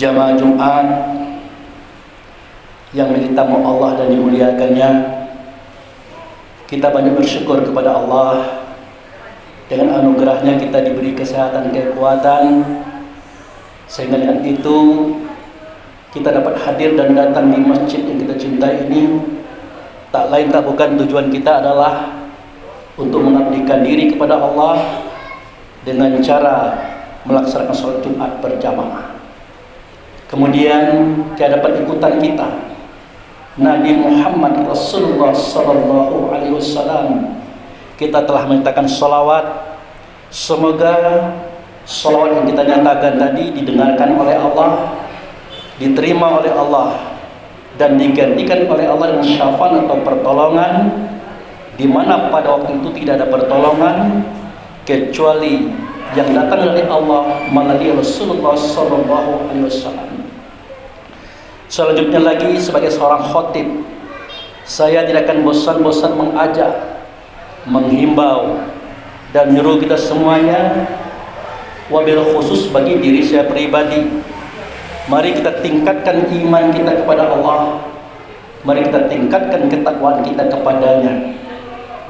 Jamaah Jumat yang menjadi tamu Allah dan dimuliakannya, kita banyak bersyukur kepada Allah. Dengan anugerahnya kita diberi kesehatan, kekuatan, sehingga dengan itu kita dapat hadir dan datang di masjid yang kita cintai ini. Tak lain tak bukan tujuan kita adalah untuk mengabdikan diri kepada Allah dengan cara melaksanakan sholat Jumat berjamaah. Kemudian di hadapan ikutan kita Nabi Muhammad Rasulullah Sallallahu Alaihi Wasallam, kita telah menyatakan salawat. Semoga salawat yang kita nyatakan tadi didengarkan oleh Allah, diterima oleh Allah, dan digantikan oleh Allah dengan syafaat atau pertolongan, di mana pada waktu itu tidak ada pertolongan kecuali yang datang dari Allah melalui Rasulullah Sallallahu Alaihi Wasallam. Selanjutnya lagi, sebagai seorang khotib, saya tidak akan bosan-bosan mengajak, menghimbau, dan menyuruh kita semuanya, wabil khusus bagi diri saya pribadi, mari kita tingkatkan iman kita kepada Allah, mari kita tingkatkan ketakwaan kita kepadanya.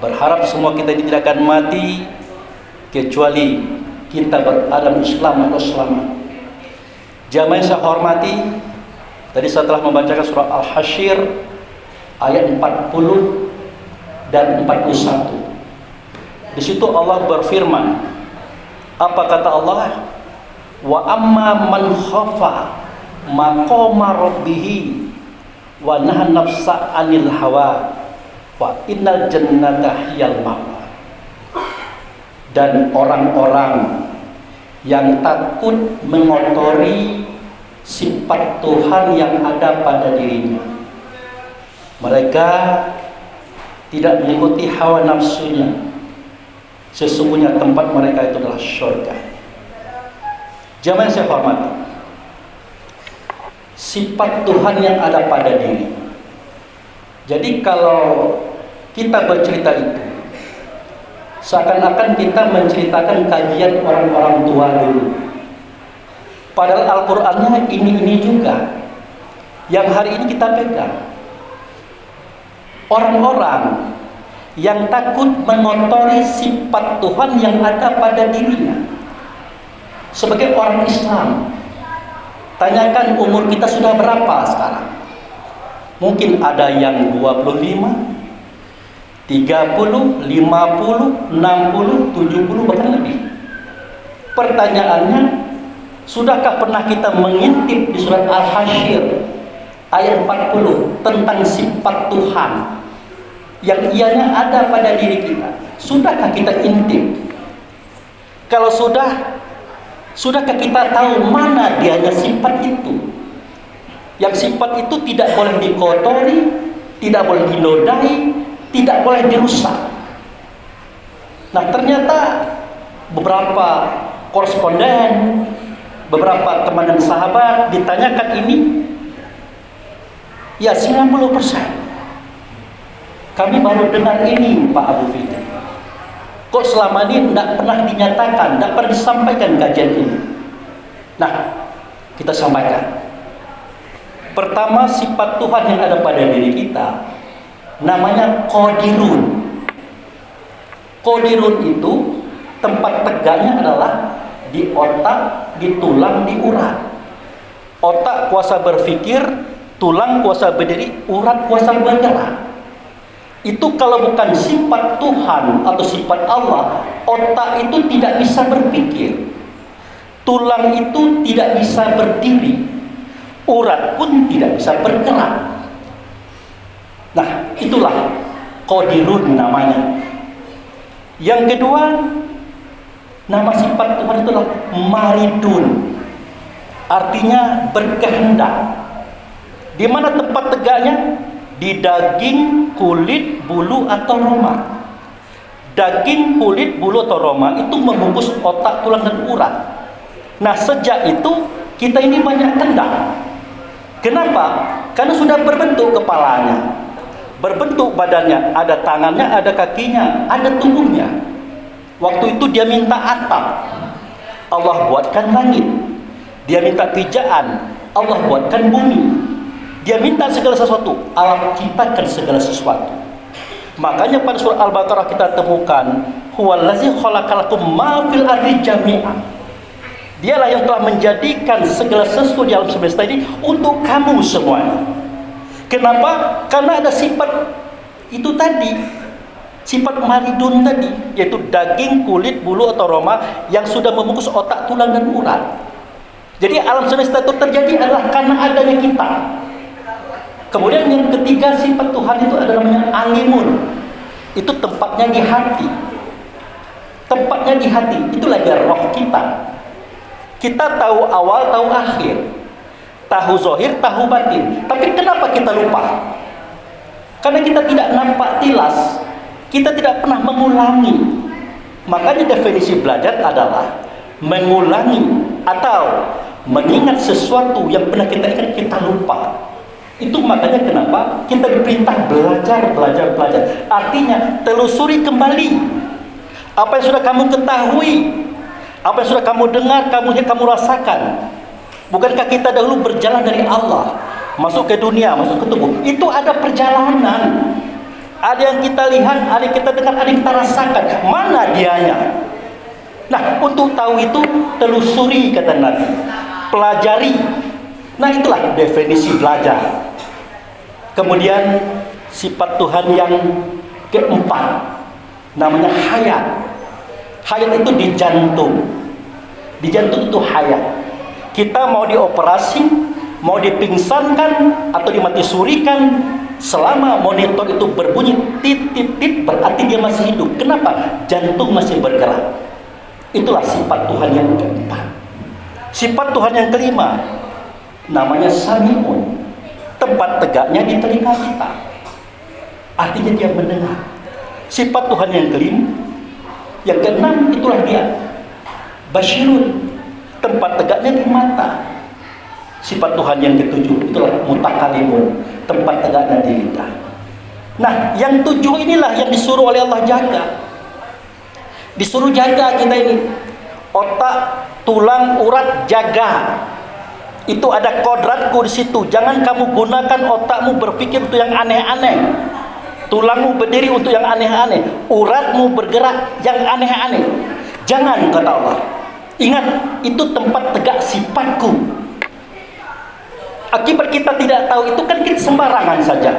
Berharap semua kita ini tidak akan mati kecuali kita berada Islam atau selamat. Jamaah yang saya hormati, tadi saya telah membacakan surah Al-Hasyr ayat 40 dan 41. Di situ Allah berfirman, apa kata Allah? Wa amma man khafa maqama rabbih wa nahan nafsa 'anil hawa wa innal jannata hiyal ma'wa. Dan orang-orang yang takut mengotori sifat Tuhan yang ada pada dirinya, mereka tidak mengikuti hawa nafsunya, sesungguhnya tempat mereka itu adalah surga. Jamaah yang saya hormati, sifat Tuhan yang ada pada diri. Jadi kalau kita bercerita itu, seakan-akan kita menceritakan kajian orang-orang tua dulu. Padahal Al-Qur'annya ini juga yang hari ini kita pegang. Orang-orang yang takut mengotori sifat Tuhan yang ada pada dirinya. Sebagai orang Islam, tanyakan umur kita sudah berapa sekarang? Mungkin ada yang 25, 30, 50, 60, 70, bahkan lebih. Pertanyaannya, sudahkah pernah kita mengintip di surat Al-Hasyr ayat 40 tentang sifat Tuhan yang ianya ada pada diri kita? Sudahkah kita intip? Kalau sudahkah kita tahu mana dianya sifat itu? Yang sifat itu tidak boleh dikotori, tidak boleh dinodai, tidak boleh dirusak. Nah, ternyata beberapa koresponden, beberapa teman dan sahabat ditanyakan ini, ya 90%. Kami baru dengar ini, Pak Abu Fitri. Kok selama ini tidak pernah dinyatakan, tidak pernah disampaikan kajian ini? Nah, kita sampaikan. Pertama, sifat Tuhan yang ada pada diri kita namanya Qadirun. Qadirun itu tempat tegaknya adalah di otak, di tulang, di urat. Otak kuasa berpikir, tulang kuasa berdiri, urat kuasa bergerak. Itu kalau bukan sifat Tuhan atau sifat Allah, otak itu tidak bisa berpikir, tulang itu tidak bisa berdiri, urat pun tidak bisa bergerak. Nah, itulah Qadirun namanya. Yang kedua, nama sifat Tuhan itu adalah Maridun, artinya berkehendak. Di mana tempat tegaknya? Di daging, kulit, bulu atau roma. Daging, kulit, bulu atau roma itu membungkus otak, tulang dan urat. Nah, sejak itu kita ini banyak kendak. Kenapa? Karena sudah berbentuk kepalanya, berbentuk badannya, ada tangannya, ada kakinya, ada tubuhnya. Waktu itu dia minta atap, Allah buatkan langit. Dia minta pijaan, Allah buatkan bumi. Dia minta segala sesuatu, Allah ciptakan segala sesuatu. Makanya pada surah Al-Baqarah kita temukan, huwallazi khalaqalakum ma fil ardi jami'an. Dialah yang telah menjadikan segala sesuatu di alam semesta ini untuk kamu semuanya. Kenapa? Karena ada sifat itu tadi, sifat maridun tadi, yaitu daging, kulit, bulu atau roma yang sudah membungkus otak, tulang dan urat. Jadi alam semesta itu terjadi adalah karena adanya kita. Kemudian yang ketiga, sifat Tuhan itu adalah namanya alimun. Itu tempatnya di hati. Tempatnya di hati, itulah dia roh kita. Kita tahu awal, tahu akhir, tahu zahir, tahu batin. Tapi kenapa kita lupa? Karena kita tidak nampak tilas, kita tidak pernah mengulangi. Makanya definisi belajar adalah mengulangi atau mengingat sesuatu yang pernah kita ingat kita lupa. Itu makanya kenapa kita diperintah belajar. Artinya telusuri kembali apa yang sudah kamu ketahui, apa yang sudah kamu dengar, kamu lihat, kamu rasakan. Bukankah kita dahulu berjalan dari Allah masuk ke dunia, masuk ke tubuh? Itu ada perjalanan. Ada yang kita lihat, ada yang kita dengar, ada yang kita rasakan. Mana dianya? Nah, untuk tahu itu telusuri, kata Nabi. Pelajari. Nah, itulah definisi belajar. Kemudian sifat Tuhan yang keempat namanya hayat. Hayat itu di jantung. Di jantung itu hayat. Kita mau dioperasi, mau dipingsankan atau dimati surikan, selama monitor itu berbunyi tit berarti dia masih hidup. Kenapa? Jantung masih bergerak. Itulah sifat Tuhan yang keempat. Sifat Tuhan yang kelima namanya Sami'un. Tempat tegaknya di telinga kita. Artinya dia mendengar. Sifat Tuhan yang kelima, yang keenam, itulah dia Basyirun. Tempat tegaknya di mata. Sifat Tuhan yang ketujuh, itulah Mutakalimun. Tempat tegaknya di lidah. Nah, yang tujuh inilah yang disuruh oleh Allah jaga. Disuruh jaga kita ini. Otak, tulang, urat, jaga. Itu ada kodratku di situ. Jangan kamu gunakan otakmu berpikir untuk yang aneh-aneh. Tulangmu berdiri untuk yang aneh-aneh. Uratmu bergerak yang aneh-aneh. Jangan, kata Allah. Ingat, itu tempat tegak sifatku. Akibat kita tidak tahu itu kan kita sembarangan saja.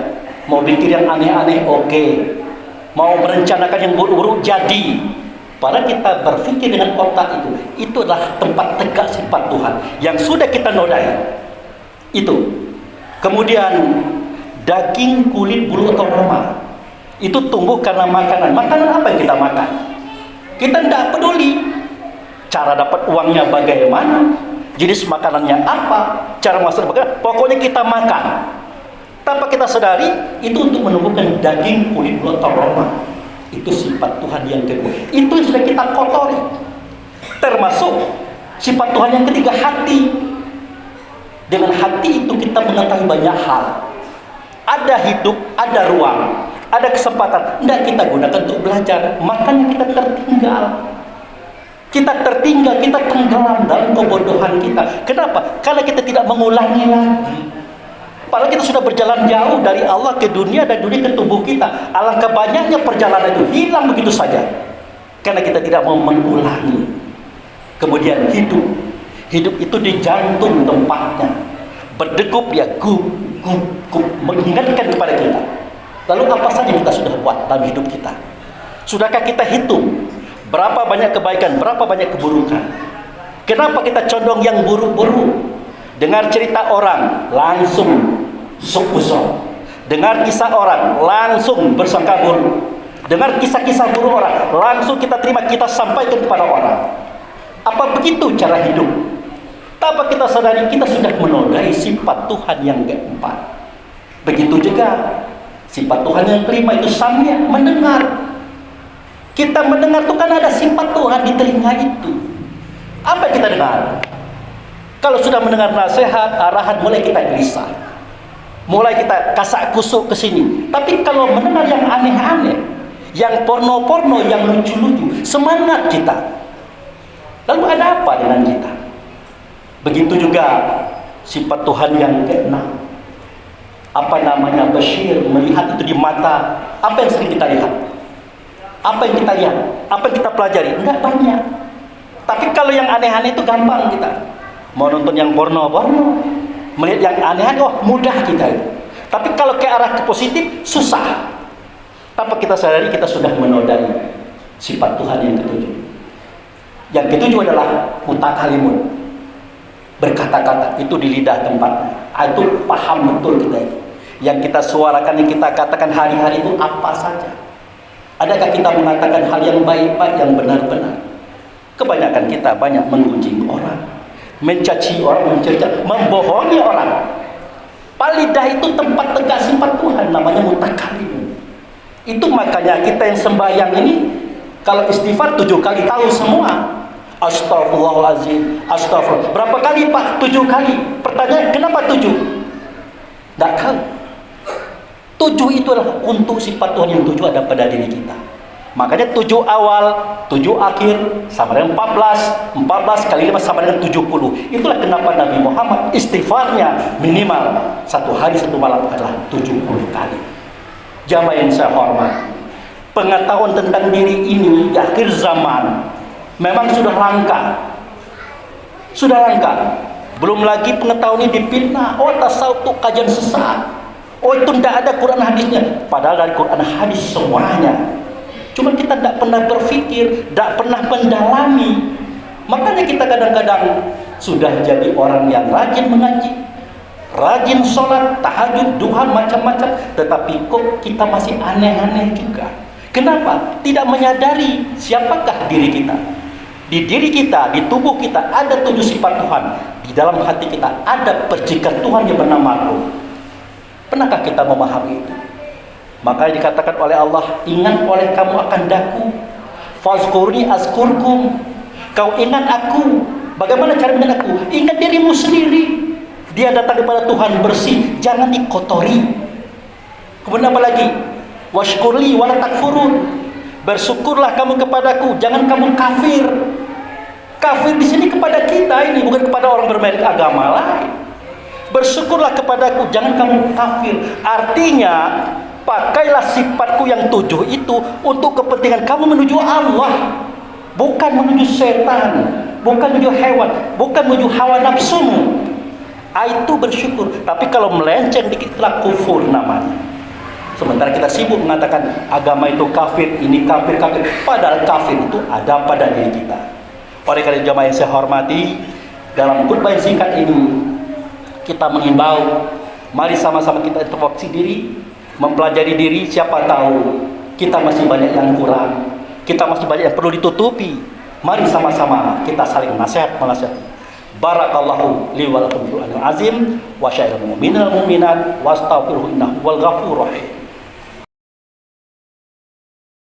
Mau pikir yang aneh-aneh, oke. Mau merencanakan yang buruk-buruk, jadi. Padahal kita berpikir dengan otak itu adalah tempat tegak sifat Tuhan yang sudah kita nodai. Itu. Kemudian daging, kulit, bulu atau roma itu tumbuh karena makanan. Makanan apa yang kita makan? Kita tidak peduli cara dapat uangnya bagaimana, jenis makanannya apa, cara masak bagaimana. Pokoknya kita makan. Tanpa kita sadari itu untuk menumbuhkan daging, kulit, bulu atau roma. Itu sifat Tuhan yang kedua. Itu yang sudah kita kotori. Termasuk sifat Tuhan yang ketiga, hati. Dengan hati itu kita mengetahui banyak hal. Ada hidup, ada ruang, ada kesempatan. Tidak kita gunakan untuk belajar. Makanya kita tertinggal. Kita tenggelam dalam kebodohan kita. Kenapa? Karena kita tidak mengulangi lagi. Padahal kita sudah berjalan jauh dari Allah ke dunia dan dunia ke tubuh kita. Alangkah banyaknya perjalanan itu hilang begitu saja. Karena kita tidak mau mengulangi. Kemudian hidup. Hidup itu di jantung tempatnya. Berdegup ya, gup, mengingatkan kepada kita. Lalu apa saja kita sudah buat dalam hidup kita? Sudahkah kita hitung berapa banyak kebaikan, berapa banyak keburukan? Kenapa kita condong yang buruk-buruk? Dengar cerita orang, langsung suuzon. Dengar kisah orang, langsung bersangka buruk. Dengar kisah-kisah buruk orang, langsung kita terima, kita sampaikan kepada orang. Apa begitu cara hidup? Tanpa kita sadari, kita sudah menodai sifat Tuhan yang keempat. Begitu juga sifat Tuhan yang kelima, itu samia, mendengar. Kita mendengar itu kan ada sifat Tuhan di telinga itu. Apa yang kita dengar? Kalau sudah mendengar nasihat, arahan, mulai kita gelisah. Mulai kita kasak kusuk ke sini. Tapi kalau mendengar yang aneh-aneh, yang porno-porno, yang lucu-lucu, semangat kita. Lalu ada apa dengan kita? Begitu juga sifat Tuhan yang keenam. Apa namanya? Basyir, melihat itu di mata. Apa yang sering kita lihat? Apa yang kita lihat? Apa yang kita pelajari? Enggak banyak. Tapi kalau yang aneh-aneh itu gampang kita. Mau nonton yang porno-porno, melihat yang aneh-aneh, oh mudah kita itu. Tapi kalau ke arah ke positif, susah. Tanpa kita sadari, kita sudah menodai sifat Tuhan yang ketujuh. Yang ketujuh adalah mutakalimun, berkata-kata. Itu di lidah tempatnya. Itu paham betul kita itu. Yang kita suarakan, yang kita katakan hari-hari itu apa saja. Adakah kita mengatakan hal yang baik-baik, yang benar-benar? Kebanyakan kita banyak menggunjing orang, mencaci orang, mencerca, membohongi orang. Lidah itu tempat tegak sifat Tuhan, namanya mutakalim. Itu makanya kita yang sembahyang ini, kalau istighfar 7 kali tahu semua. Astagfirullahaladzim, astagfirullah. Berapa kali Pak? 7 kali. Pertanyaan, kenapa 7? Tidak tahu. 7 itu adalah untuk sifat Tuhan yang 7 ada pada diri kita. Makanya 7 awal, 7 akhir sama dengan 14, 14 kali 5 sama dengan 70. Itulah kenapa Nabi Muhammad istighfarnya minimal 1 hari 1 malam adalah 70 kali. Jamaah yang saya hormati, pengetahuan tentang diri ini di akhir zaman memang sudah langka. Sudah langka. Belum lagi pengetahuan ini dipitnah. Oh, tasawuf itu kajian sesat. Oh, itu tidak ada Quran hadisnya. Padahal dari Quran hadis semuanya. Cuma kita tidak pernah berpikir, tidak pernah mendalami. Makanya kita kadang-kadang sudah jadi orang yang rajin mengaji, rajin sholat, tahajud, duha, macam-macam. Tetapi kok kita masih aneh-aneh juga. Kenapa? Tidak menyadari siapakah diri kita. Di diri kita, di tubuh kita ada 7 sifat Tuhan. Di dalam hati kita ada percikan Tuhan yang bernama Roh. Pernahkah kita memahami itu? Makanya dikatakan oleh Allah, ingat oleh kamu akan daku, fazkurni azkurkum. Kau ingat aku. Bagaimana cara mengingat aku? Ingat dirimu sendiri. Dia datang kepada Tuhan bersih, jangan dikotori. Kemudian apa lagi? Washkurli wala takfurun. Bersyukurlah kamu kepadaku, jangan kamu kafir. Kafir di sini kepada kita ini, bukan kepada orang bermerek agama lain. Bersyukurlah kepadaku, jangan kamu kafir. Artinya, pakailah sifatku yang 7 itu untuk kepentingan kamu menuju Allah, bukan menuju setan, bukan menuju hewan, bukan menuju hawa nafsumu. Itu bersyukur. Tapi kalau melenceng dikit itulah kufur namanya. Sementara kita sibuk mengatakan agama itu kafir, ini kafir, kafir. Padahal kafir itu ada pada diri kita. Oleh karena jamaah yang saya hormati, dalam khutbah yang singkat ini kita mengimbau, mari sama-sama kita introspeksi diri, mempelajari diri. Siapa tahu kita masih banyak yang kurang, kita masih banyak yang perlu ditutupi. Mari sama-sama kita saling nasihat-menasihati. Barakallahu li wa lakum fil azim wa syairul mu'minal mu'minat wastaghfiruhu innahu wal ghafurur rahim.